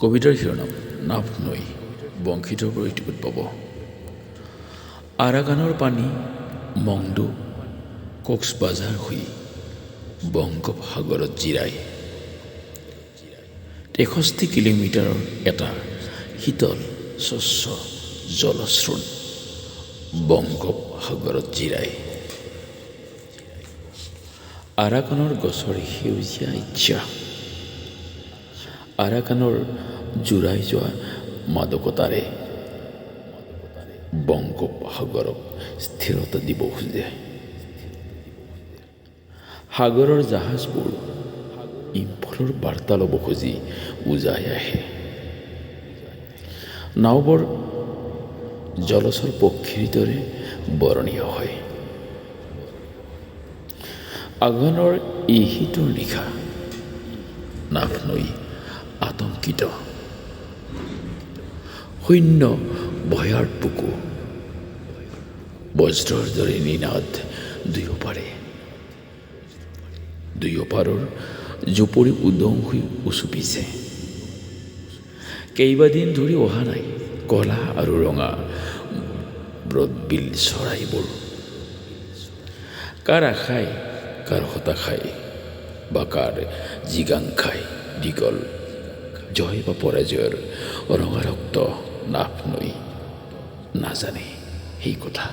কবিতাৰ শিৰোনাম নাভ নৈ বংশীধৰ বৰগীতত পাব। আৰাকানৰ পানী মংডু কক্সবাজাৰ হৈ বংগোপসাগৰত জিৰাই 63 কিলোমিটাৰৰ এটা শীতল স্বচ্ছ জলস্ৰোত বংগোপসাগৰত জিৰাই। আৰাকানৰ গছৰ সেউজীয়া ইচ্ছা, আৰাকানৰ জোৰাই যোৱা মাদকতাৰে বংগোপসাগৰক স্থিৰতা দিব খোজে। সাগৰৰ জাহাজবোৰ ইম্ফলৰ বাৰ্তা ল'ব খুজি উজাই আহে। নাওবোৰ জলচৰ পক্ষীৰ দৰে বৰণীয় হয়। আঘোণৰ এই শীতৰ নিশা নাভ নৈ আতংকিত। শূন্য ভয়াৰ বুকু বজ্ৰৰ দৰে নিনাদ দুয়োপাৰৰ জুপুৰি উদং হৈ উচুপিছে। কেইবাদিন ধৰি অহা নাই কলা আৰু ৰঙা ব্ৰডবিল চৰাইবোৰ। কাৰ আশাই কাৰ হতাশাই বা কাৰ জিগাংখাই দীঘল জয় বা পৰাজয়ৰ ৰঙা ৰক্ত নাভ নৈ নাজানে সেই কথা।